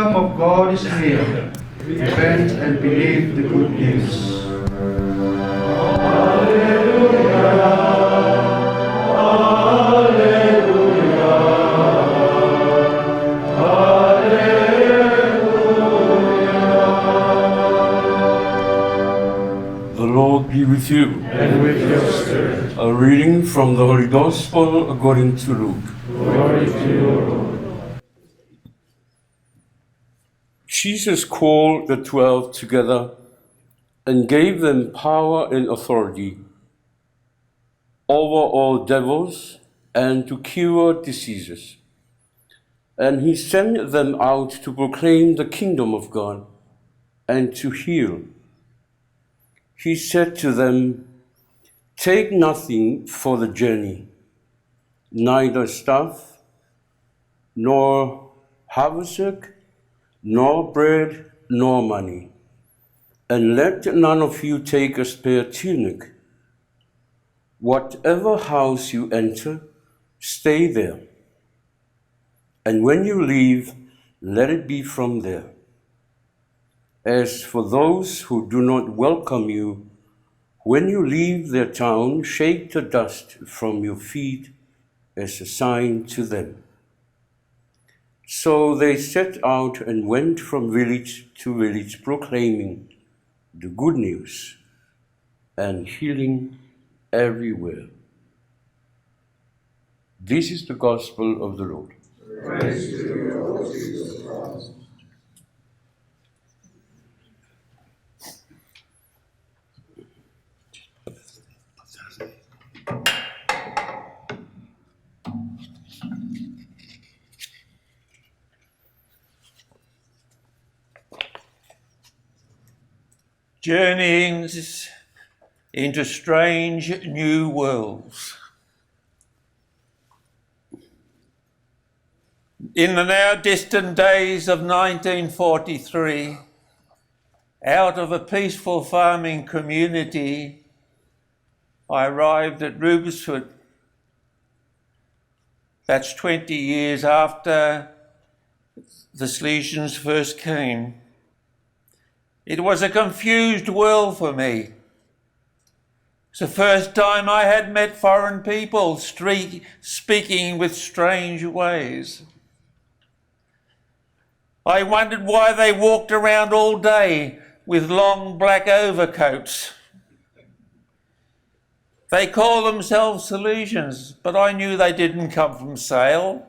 kingdom of God is near. Repent and believe the good news. The Lord be with you. And with your spirit. A reading from the Holy Gospel according to Luke. Glory to you, Lord. Jesus called the 12 together and gave them power and authority over all devils and to cure diseases. And he sent them out to proclaim the kingdom of God and to heal. He said to them, "Take nothing for the journey, neither staff, nor haversack, nor bread, nor money. And let none of you take a spare tunic. Whatever house you enter, stay there. And when you leave, let it be from there. As for those who do not welcome you, when you leave their town, shake the dust from your feet as a sign to them." So they set out and went from village to village, proclaiming the good news and healing everywhere. This is the gospel of the Lord. Praise to you, Lord Jesus Christ. Journeyings into strange new worlds. In the now distant days of 1943, out of a peaceful farming community, I arrived at Brunswick. That's 20 years after the Salesians first came. It was a confused world for me. It's the first time I had met foreign people speaking with strange ways. I wondered why they walked around all day with long black overcoats. They call themselves Salesians, but I knew they didn't come from Sale.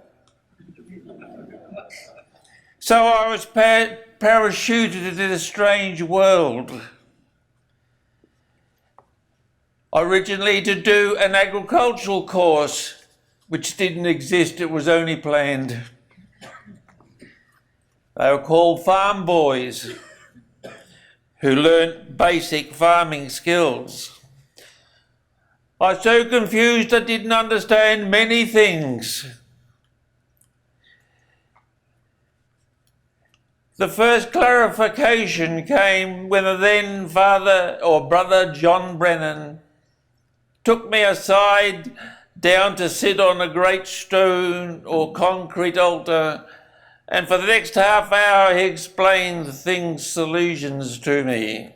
So I was parachuted into this strange world. Originally to do an agricultural course, which didn't exist, it was only planned. They were called farm boys, who learnt basic farming skills. I was so confused I didn't understand many things. The first clarification came when the then father or brother John Brennan took me aside down to sit on a great stone or concrete altar, and for the next half hour he explained the things Salesians to me.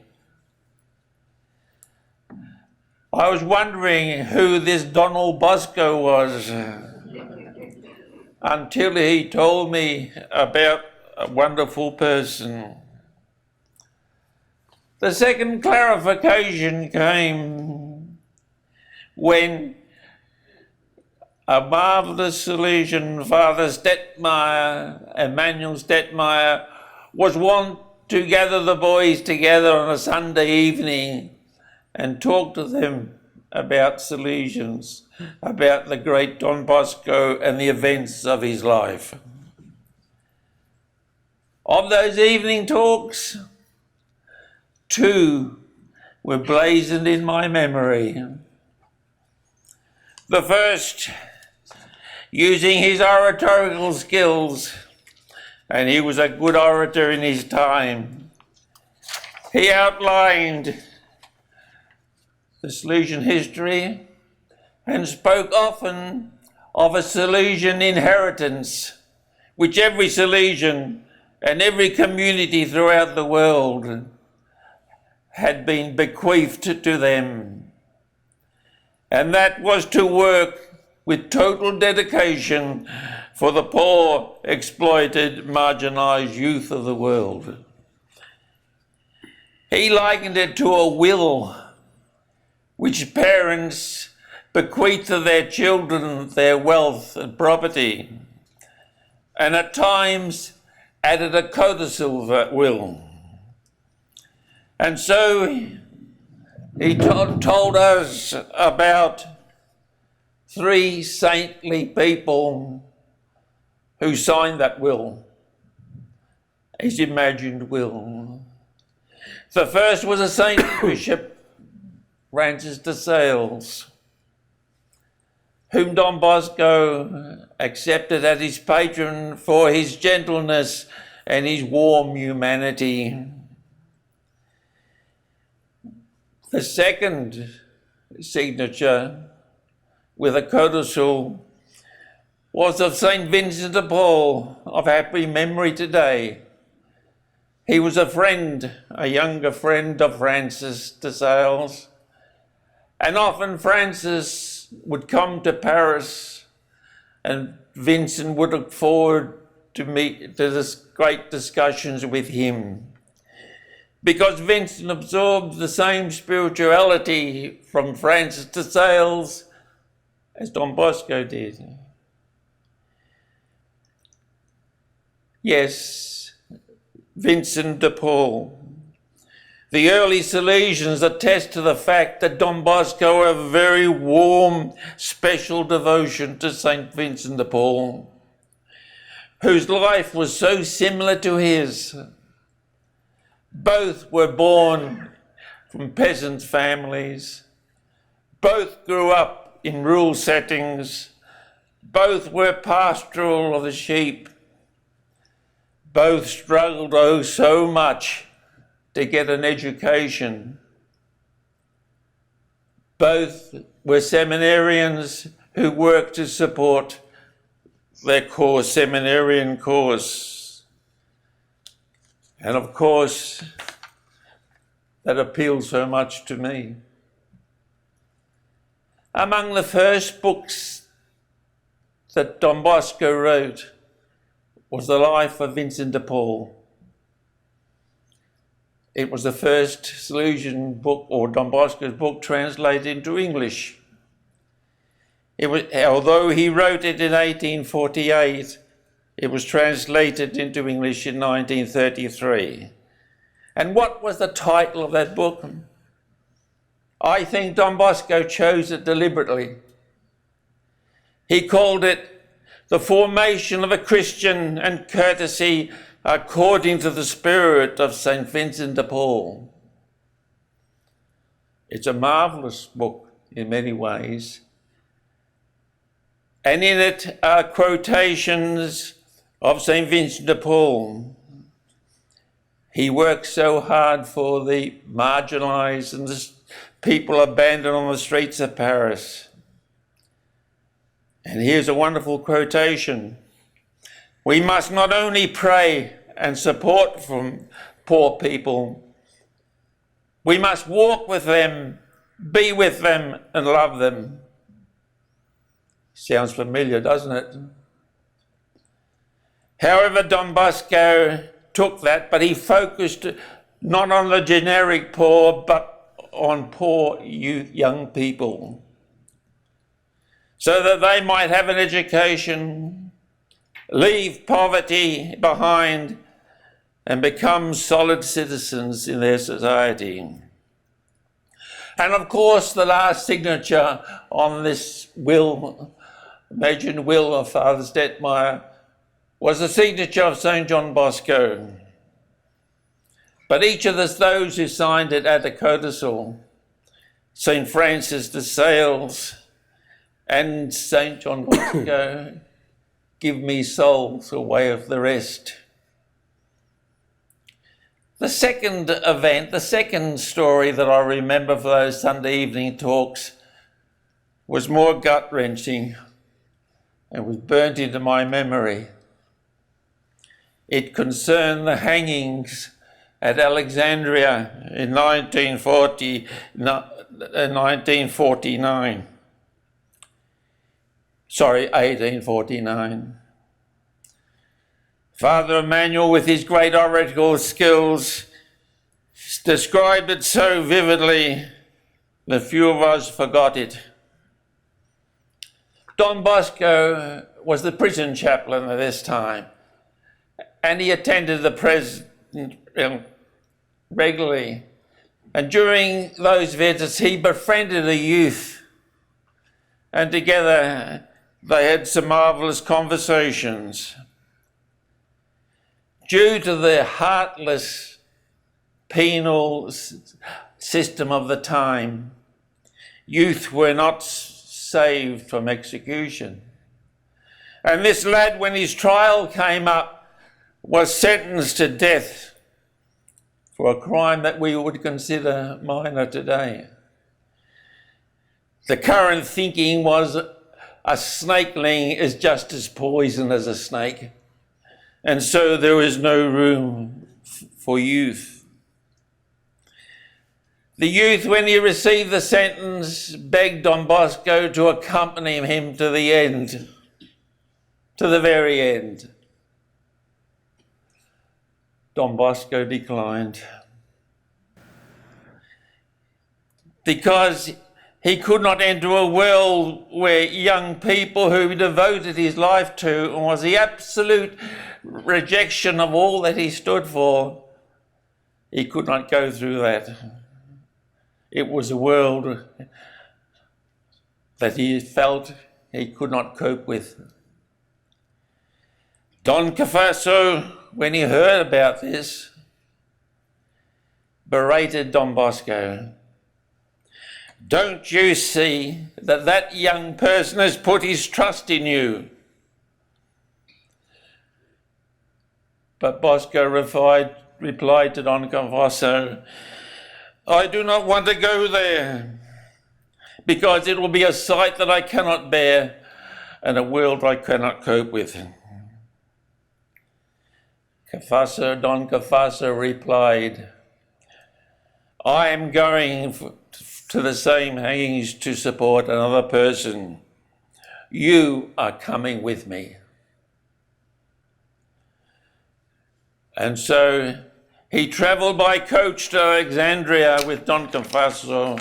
I was wondering who this Donald Bosco was until he told me about a wonderful person. The second clarification came when a marvellous Salesian, Father Stetmeyer, Emmanuel Stetmeyer, was wont to gather the boys together on a Sunday evening and talk to them about Salesians, about the great Don Bosco and the events of his life. Of those evening talks, two were blazoned in my memory. The first, using his oratorical skills, and he was a good orator in his time, he outlined the Salesian history and spoke often of a Salesian inheritance, which every Salesian and every community throughout the world had been bequeathed to them. And that was to work with total dedication for the poor, exploited, marginalised youth of the world. He likened it to a will which parents bequeath to their children their wealth and property, and at times added a codicil will. And so he told us about 3 saintly people who signed that will, his imagined will. The first was a Saint Bishop, Francis de Sales, whom Don Bosco accepted as his patron for his gentleness and his warm humanity. The second signature with a codicil was of St. Vincent de Paul, of happy memory today. He was a friend, a younger friend of Francis de Sales, and often Francis would come to Paris and Vincent would look forward to this great discussions with him, because Vincent absorbed the same spirituality from Francis de Sales as Don Bosco did. Yes, Vincent de Paul. The early Salesians attest to the fact that Don Bosco had a very warm, special devotion to St. Vincent de Paul, whose life was so similar to his. Both were born from peasant families. Both grew up in rural settings. Both were pastoral of the sheep. Both struggled, oh, so much to get an education. Both were seminarians who worked to support their seminarian course. And of course, that appealed so much to me. Among the first books that Don Bosco wrote was the life of Vincent de Paul. It was the first Salesian book, or Don Bosco's book, translated into English. Although he wrote it in 1848, it was translated into English in 1933. And what was the title of that book? I think Don Bosco chose it deliberately. He called it The Formation of a Christian and Courtesy According to the Spirit of St. Vincent de Paul. It's a marvellous book in many ways. And in it are quotations of St. Vincent de Paul. He worked so hard for the marginalised and the people abandoned on the streets of Paris. And here's a wonderful quotation. We must not only pray and support from poor people, we must walk with them, be with them, and love them. Sounds familiar, doesn't it? However, Don Bosco took that, but he focused not on the generic poor, but on poor young people, so that they might have an education, leave poverty behind, and become solid citizens in their society. And of course, the last signature on this will, imagined will of Father Stettmeyer, was the signature of St. John Bosco. But each of those who signed it had a codicil. St. Francis de Sales and St. John Bosco, give me souls away of the rest. The second event, the second story that I remember for those Sunday evening talks was more gut-wrenching and was burnt into my memory. It concerned the hangings at Alexandria in 1849. Sorry, 1849. Father Emmanuel, with his great oratorical skills, described it so vividly that few of us forgot it. Don Bosco was the prison chaplain at this time, and he attended the prison regularly. And during those visits, he befriended a youth, and together they had some marvellous conversations. Due to the heartless penal system of the time, youth were not saved from execution. And this lad, when his trial came up, was sentenced to death for a crime that we would consider minor today. The current thinking was a snakeling is just as poison as a snake, and so there is no room for youth. The youth, when he received the sentence, begged Don Bosco to accompany him to the end, to the very end. Don Bosco declined because he could not enter a world where young people who he devoted his life to and was the absolute rejection of all that he stood for. He could not go through that. It was a world that he felt he could not cope with. Don Cafasso, when he heard about this, berated Don Bosco. Don't you see that that young person has put his trust in you? But Bosco replied to Don Cafasso, I do not want to go there, because it will be a sight that I cannot bear and a world I cannot cope with. Don Cafasso replied, I am going to the same hangings to support another person. You are coming with me. And so he travelled by coach to Alexandria with Don Cafasso.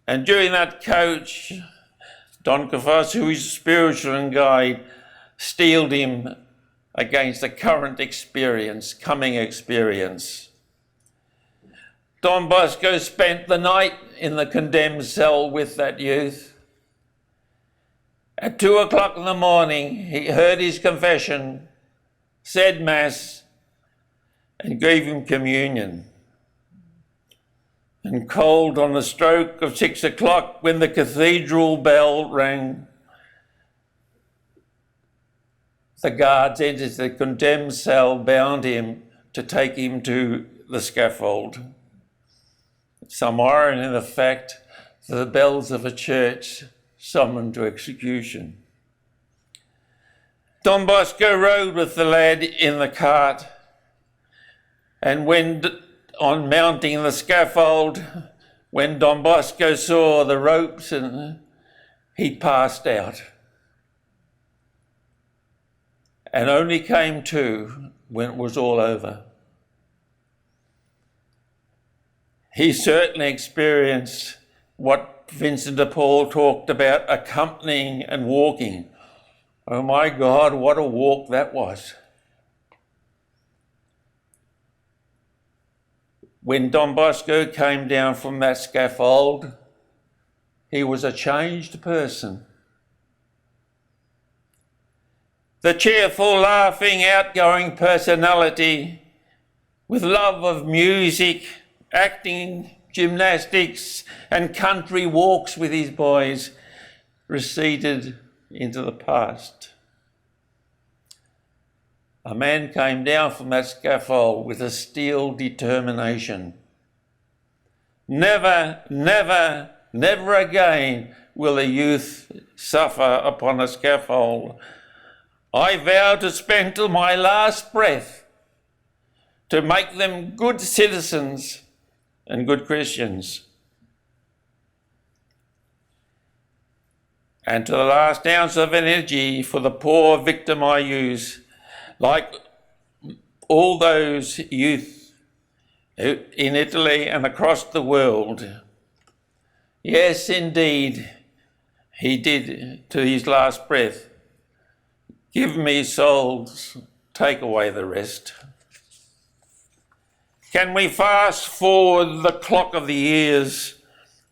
And during that coach, Don Cafasso, who is spiritual and guide, steeled him against the current experience, coming experience. Don Bosco spent the night in the condemned cell with that youth. At 2 o'clock in the morning, he heard his confession, said Mass, and gave him communion. And cold on the stroke of 6 o'clock, when the cathedral bell rang, the guards entered the condemned cell, bound him to take him to the scaffold. Some irony in the fact that the bells of a church summoned to execution. Don Bosco rode with the lad in the cart, and when on mounting the scaffold, when Don Bosco saw the ropes, he passed out, and only came to when it was all over. He certainly experienced what Vincent de Paul talked about, accompanying and walking. Oh my God, what a walk that was. When Don Bosco came down from that scaffold, he was a changed person. The cheerful, laughing, outgoing personality with love of music, acting, gymnastics, and country walks with his boys receded into the past. A man came down from that scaffold with a steel determination. Never, never, never again will a youth suffer upon a scaffold I vow to spend till my last breath to make them good citizens and good Christians. And to the last ounce of energy for the poor victim I use, like all those youth in Italy and across the world. Yes, indeed, he did to his last breath. Give me souls, take away the rest. Can we fast forward the clock of the years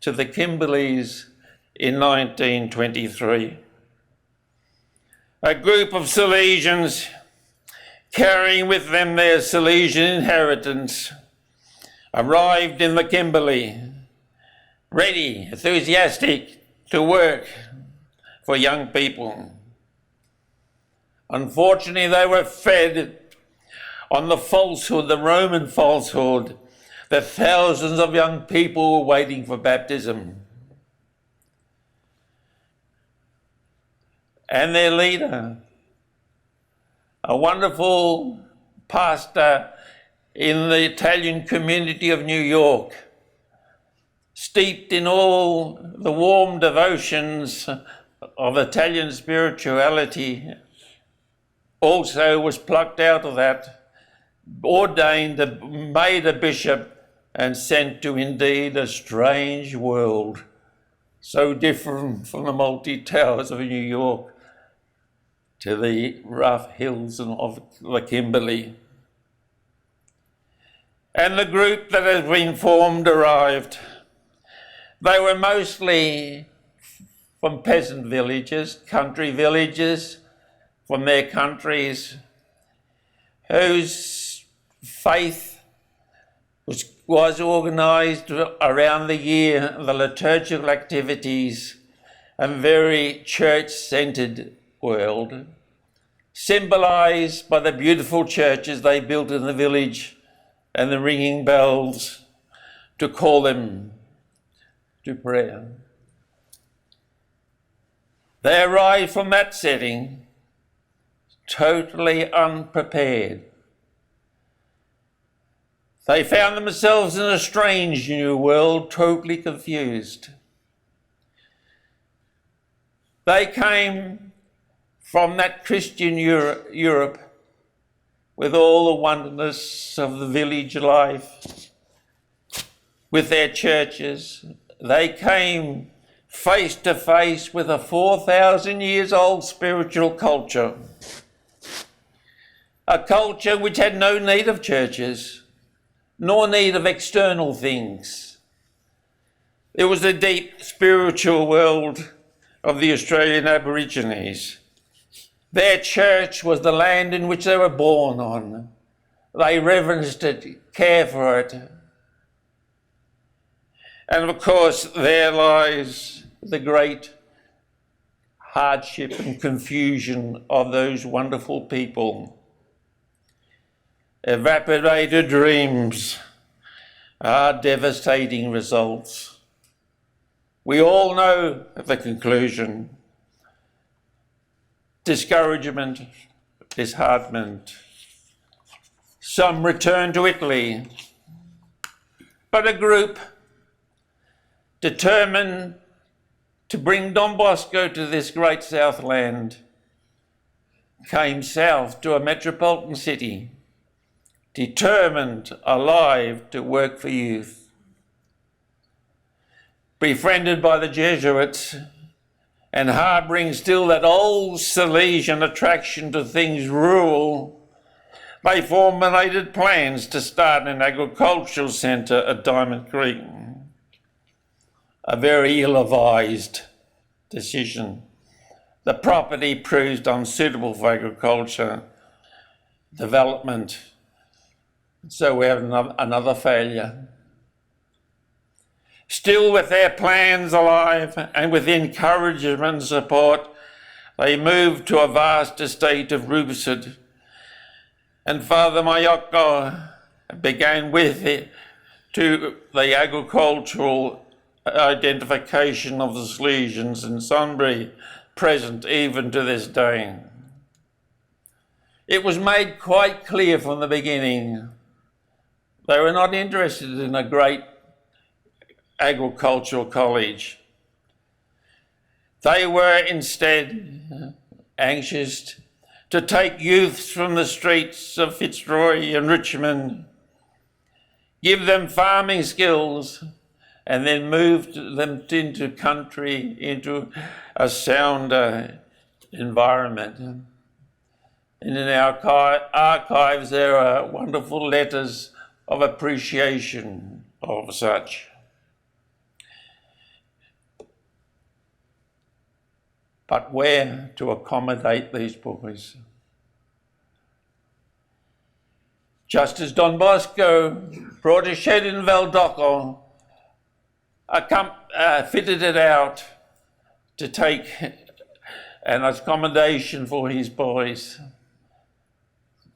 to the Kimberleys in 1923? A group of Salesians carrying with them their Salesian inheritance arrived in the Kimberley, ready, enthusiastic to work for young people. Unfortunately, they were fed on the falsehood, the Roman falsehood, that thousands of young people were waiting for baptism. And their leader, a wonderful pastor in the Italian community of New York, steeped in all the warm devotions of Italian spirituality, also was plucked out of that, ordained, made a bishop, and sent to indeed a strange world, so different from the multi-towers of New York to the rough hills of the Kimberley. And the group that has been formed arrived. They were mostly from peasant villages, country villages, from their countries, whose faith was organised around the year, the liturgical activities, and very church-centred world, symbolised by the beautiful churches they built in the village and the ringing bells to call them to prayer. They arrived from that setting totally unprepared. They found themselves in a strange new world, totally confused. They came from that Christian Europe with all the wonderness of the village life, with their churches. They came face to face with a 4,000 years old spiritual culture, a culture which had no need of churches, nor need of external things. It was the deep spiritual world of the Australian Aborigines. Their church was the land in which they were born on. They reverenced it, cared for it. And of course, there lies the great hardship and confusion of those wonderful people. Evaporated dreams are devastating results. We all know the conclusion. Discouragement, disheartenment. Some return to Italy, but a group determined to bring Don Bosco to this great Southland came south to a metropolitan city, determined, alive to work for youth. Befriended by the Jesuits and harbouring still that old Salesian attraction to things rural, they formulated plans to start an agricultural centre at Diamond Creek. A very ill-advised decision. The property proved unsuitable for agriculture development, so we have another failure. Still with their plans alive and with encouragement and support, they moved to a vast estate of Rubicid, and Father Mayocco began with it to the agricultural identification of the Salesians in Sunbury, present even to this day. It was made quite clear from the beginning they were not interested in a great agricultural college. They were instead anxious to take youths from the streets of Fitzroy and Richmond, give them farming skills, and then move them into country, into a sounder environment. And in our archives there are wonderful letters of appreciation of such. But where to accommodate these boys? Just as Don Bosco brought a shed in Valdocco, fitted it out to take an accommodation for his boys,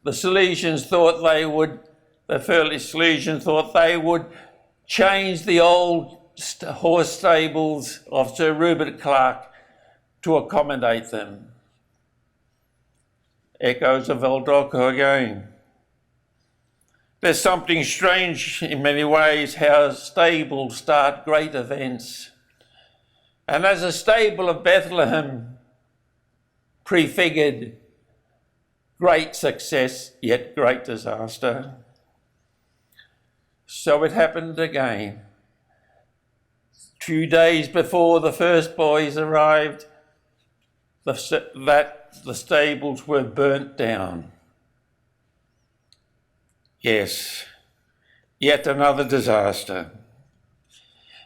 the Salesians thought they would, the early Salesians thought they would change the old horse stables of Sir Rupert Clarke to accommodate them. Echoes of Valdocco again. There's something strange in many ways how stables start great events. And as a stable of Bethlehem prefigured great success, yet great disaster, so it happened again. 2 days before the first boys arrived, the stables were burnt down. Yes, yet another disaster.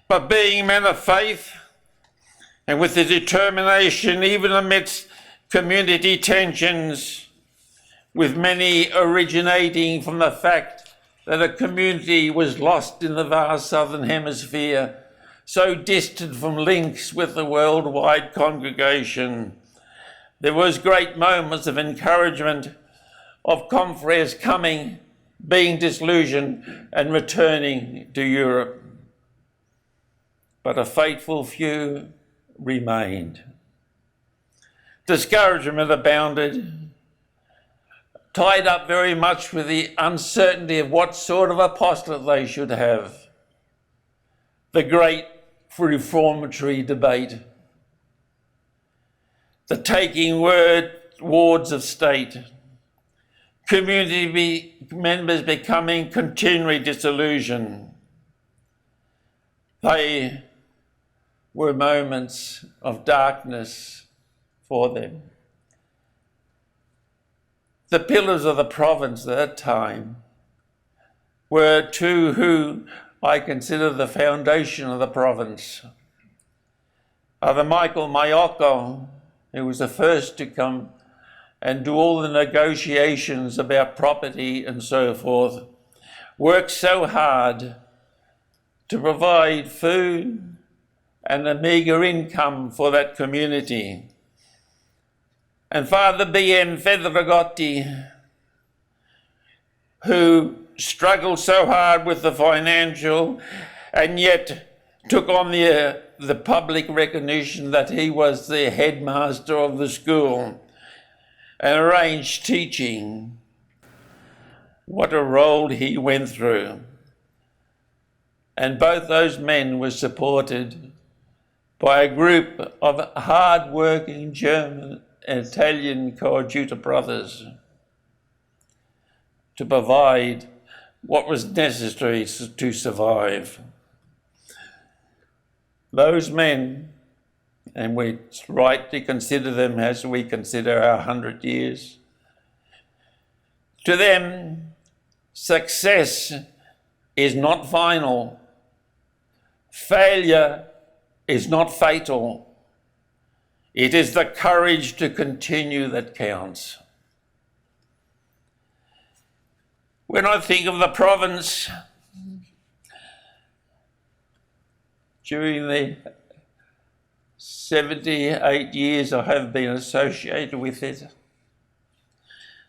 But being men of faith, and with the determination, even amidst community tensions, with many originating from the fact that a community was lost in the vast southern hemisphere, so distant from links with the worldwide congregation, there was great moments of encouragement of confreres coming, being disillusioned and returning to Europe. But a faithful few remained. Discouragement abounded, tied up very much with the uncertainty of what sort of apostolate they should have. The great reformatory debate, the taking wards of state, community members becoming continually disillusioned. They were moments of darkness for them. The pillars of the province at that time were two who I consider the foundation of the province. Father Michael Mayoko, who was the first to come and do all the negotiations about property and so forth, worked so hard to provide food and a meagre income for that community. And Father B.M. Federagotti, who struggled so hard with the financial and yet took on the public recognition that he was the headmaster of the school and arranged teaching. What a role he went through. And both those men were supported by a group of hard-working German and Italian coadjutor brothers to provide what was necessary to survive. Those men, and we rightly consider them as we consider our 100 years, to them, success is not final. Failure is not fatal. It is the courage to continue that counts. When I think of the province, during the 78 years I have been associated with it,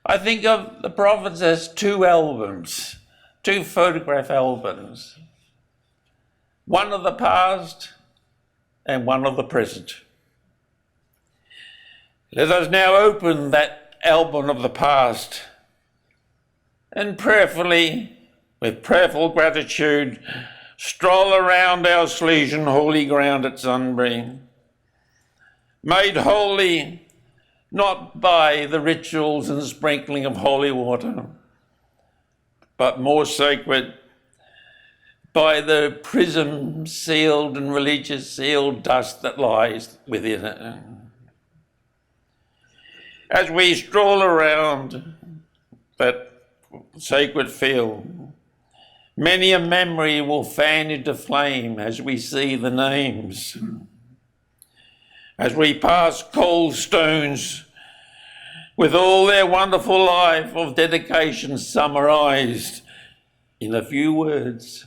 I think of the province as two albums, two photograph albums, one of the past and one of the present. Let us now open that album of the past, and prayerfully, with prayerful gratitude, stroll around our Salesian holy ground at Sunbury, made holy not by the rituals and sprinkling of holy water, but more sacred by the prism sealed and religious sealed dust that lies within it. As we stroll around that sacred field, many a memory will fan into flame as we see the names. As we pass cold stones with all their wonderful life of dedication summarised in a few words,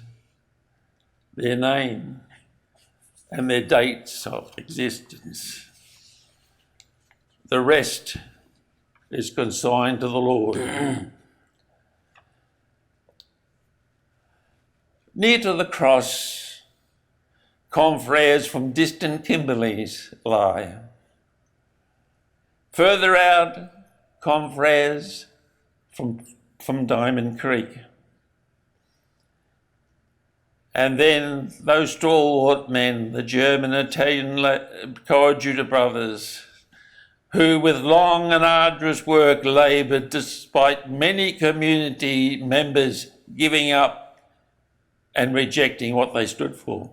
their name and their dates of existence. The rest is consigned to the Lord. Near to the cross, confreres from distant Kimberleys lie. Further out, confreres from Diamond Creek. And then those stalwart men, the German Italian coadjutor brothers, who with long and arduous work laboured despite many community members giving up and rejecting what they stood for.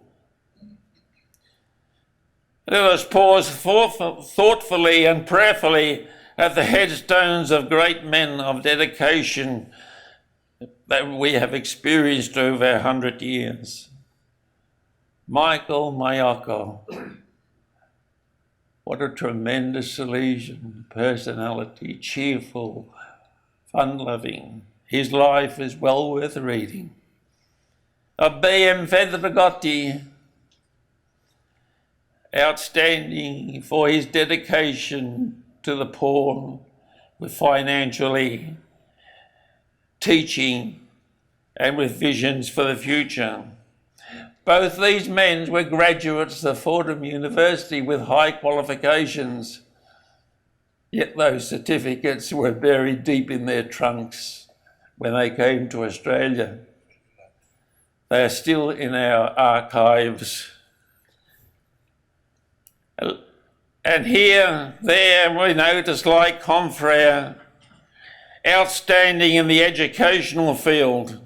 Let us pause thoughtfully and prayerfully at the headstones of great men of dedication that we have experienced over 100 years. Michael Mayako, what a tremendous Salesian personality, cheerful, fun-loving. His life is well worth reading. B.M. Fedragotti, outstanding for his dedication to the poor with financially, teaching and with visions for the future. Both these men were graduates of Fordham University with high qualifications, yet those certificates were buried deep in their trunks when they came to Australia. They are still in our archives. And here, there, we notice like confrere, outstanding in the educational field,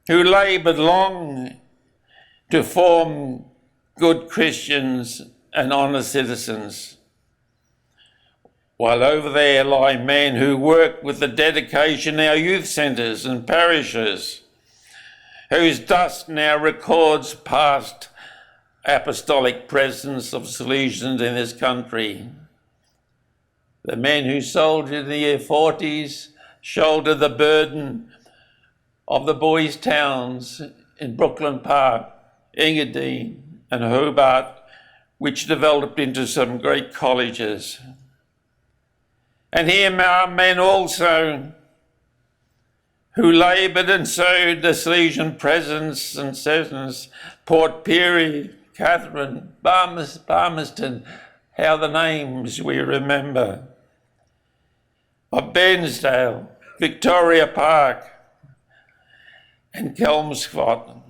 who laboured long to form good Christians and honest citizens. While over there lie men who work with the dedication in our youth centres and parishes, whose dust now records past apostolic presence of Salesians in this country. The men who soldiered in the year 40s shouldered the burden of the boys' towns in Brooklyn Park, Engadine and Hobart, which developed into some great colleges. And here are men also who laboured and sowed the Salesian presence and presence, Port Pirie, Catherine, Palmerston, how the names we remember, of Bairnsdale, Victoria Park and Kelmsford.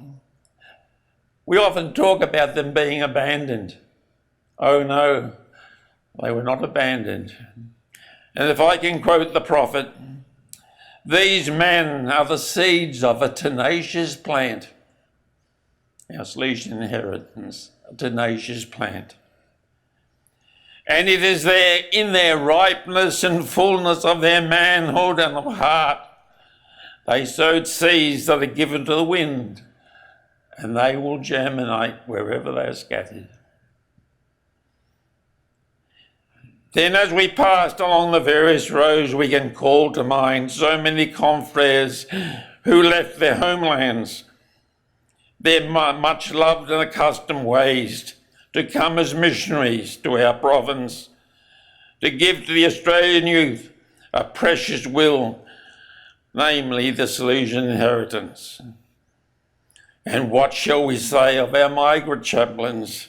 We often talk about them being abandoned. Oh no, they were not abandoned. And if I can quote the prophet, these men are the seeds of a tenacious plant. Our Salesian inheritance, a tenacious plant. And it is there in their ripeness and fullness of their manhood and of heart, they sowed seeds that are given to the wind, and they will germinate wherever they are scattered. Then as we passed along the various roads, we can call to mind so many confreres who left their homelands, their much loved and accustomed ways, to come as missionaries to our province, to give to the Australian youth a precious will, namely the Salesian inheritance. And what shall we say of our Margaret chaplains,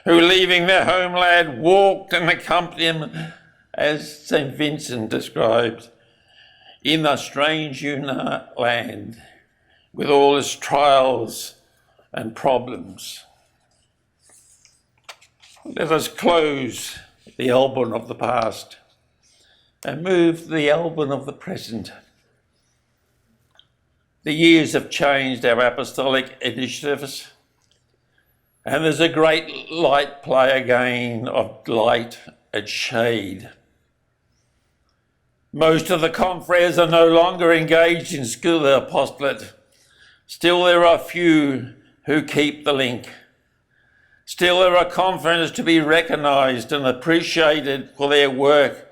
who leaving their homeland walked and accompanied them as St. Vincent described, in the strange new land with all its trials and problems. Let us close the album of the past and move to the album of the present. The years have changed our apostolic initiatives, and there's a great light play again of light and shade. Most of the confreres are no longer engaged in school of the apostolate. Still there are few who keep the link. Still there are confreres to be recognised and appreciated for their work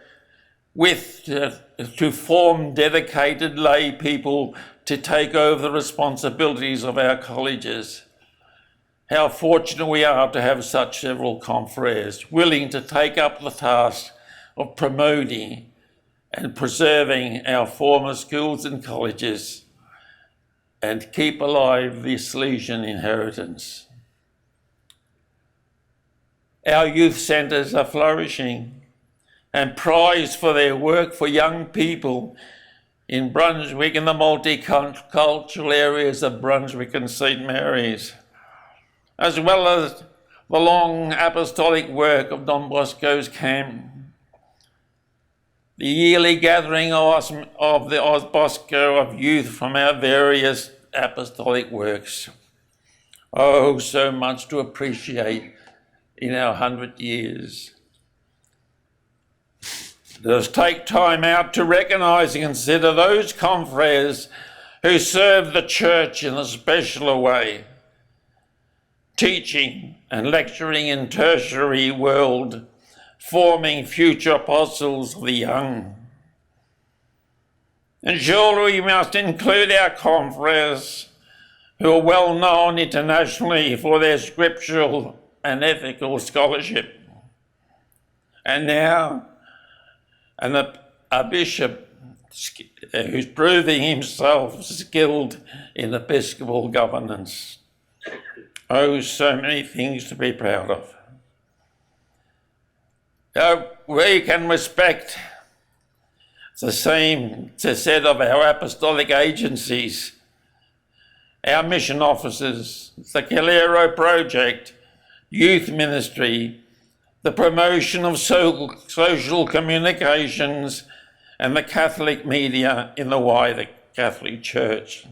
to form dedicated lay people to take over the responsibilities of our colleges. How fortunate we are to have such several confreres willing to take up the task of promoting and preserving our former schools and colleges and keep alive the Salesian inheritance. Our youth centres are flourishing and prized for their work for young people in Brunswick and the multicultural areas of Brunswick and St. Mary's, as well as the long apostolic work of Don Bosco's camp. The yearly gathering of the Os Bosco of youth from our various apostolic works. Oh, so much to appreciate in our 100 years. Let us take time out to recognise and consider those confreres who serve the church in a special way, teaching and lecturing in tertiary world, forming future apostles of the young. And surely we must include our confreres who are well known internationally for their scriptural and ethical scholarship. And now, a bishop who's proving himself skilled in episcopal governance. Oh, so many things to be proud of. We can respect the same said of our apostolic agencies, our mission officers, the Calero Project, youth ministry, the promotion of social communications, and the Catholic media in the wider Catholic Church.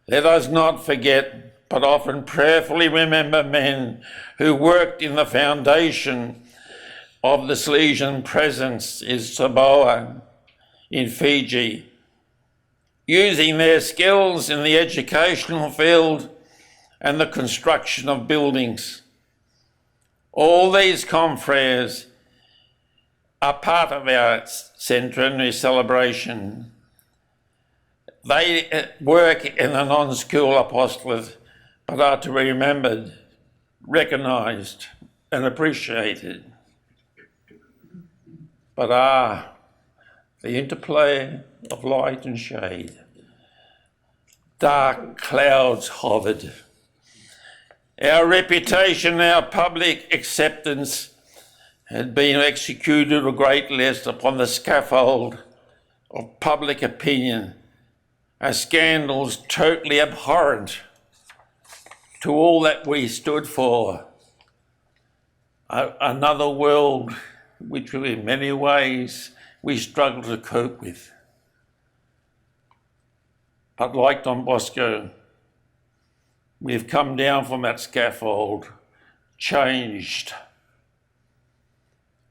Let us not forget, but often prayerfully remember men who worked in the foundation of the Salesian presence in Samoa, in Fiji, using their skills in the educational field and the construction of buildings. All these confreres are part of our Centenary celebration. They work in the non-school apostolate, but are to be remembered, recognised and appreciated. But the interplay of light and shade. Dark clouds hovered. Our reputation, our public acceptance had been executed a great less upon the scaffold of public opinion, as scandals totally abhorrent to all that we stood for. Another world which in many ways we struggle to cope with. But like Don Bosco, we've come down from that scaffold, changed.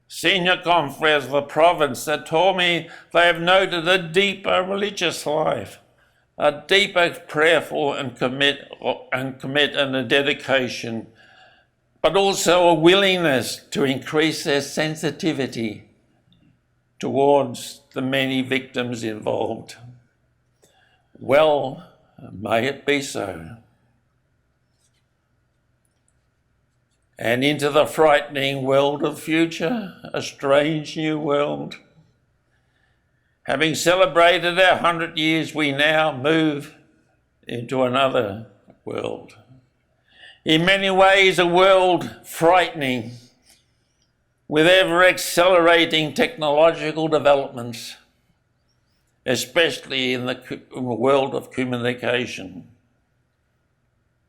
Senior confreres of the province that told me they have noted a deeper religious life, a deeper prayerful and commit and a dedication, but also a willingness to increase their sensitivity towards the many victims involved. Well, may it be so. And into the frightening world of future, a strange new world. Having celebrated our 100 years, we now move into another world. In many ways, a world frightening, with ever-accelerating technological developments, especially in the world of communication,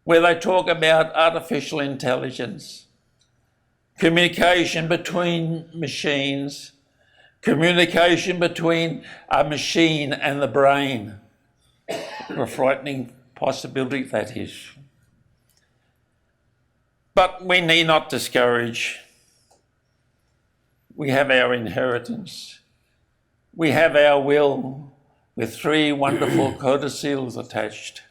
where they talk about artificial intelligence, communication between machines, communication between a machine and the brain. What a frightening possibility that is. But we need not discourage. We have our inheritance. We have our will with 3 wonderful codicils attached.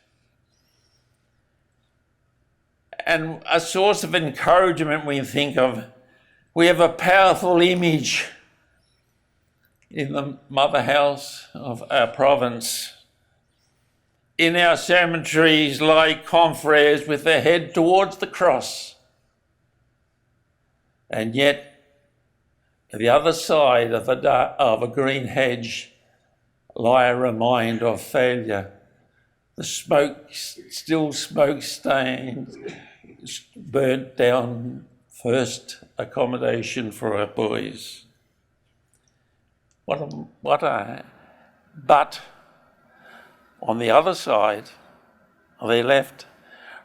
And a source of encouragement we think of, we have a powerful image in the mother house of our province. In our cemeteries lie confreres with their head towards the cross. And yet, the other side of a green hedge lie a reminder of failure. The still smoke stains, burnt down first accommodation for our boys. But on the other side, on their left,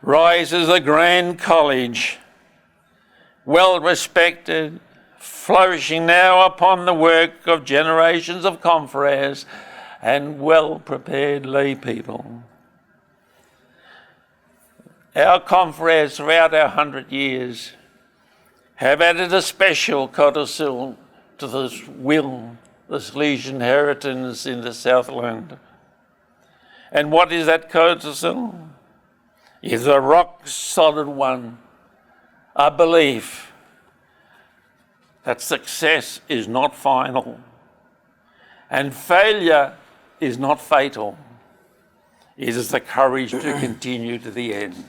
rises a grand college, well respected, flourishing now upon the work of generations of confreres and well-prepared lay people. Our confreres throughout our 100 years have added a special codicil to this will, the Salesian inheritance in the Southland. And what is that codicil? It's a rock-solid one, a belief that success is not final and failure is not fatal. It is the courage to continue to the end.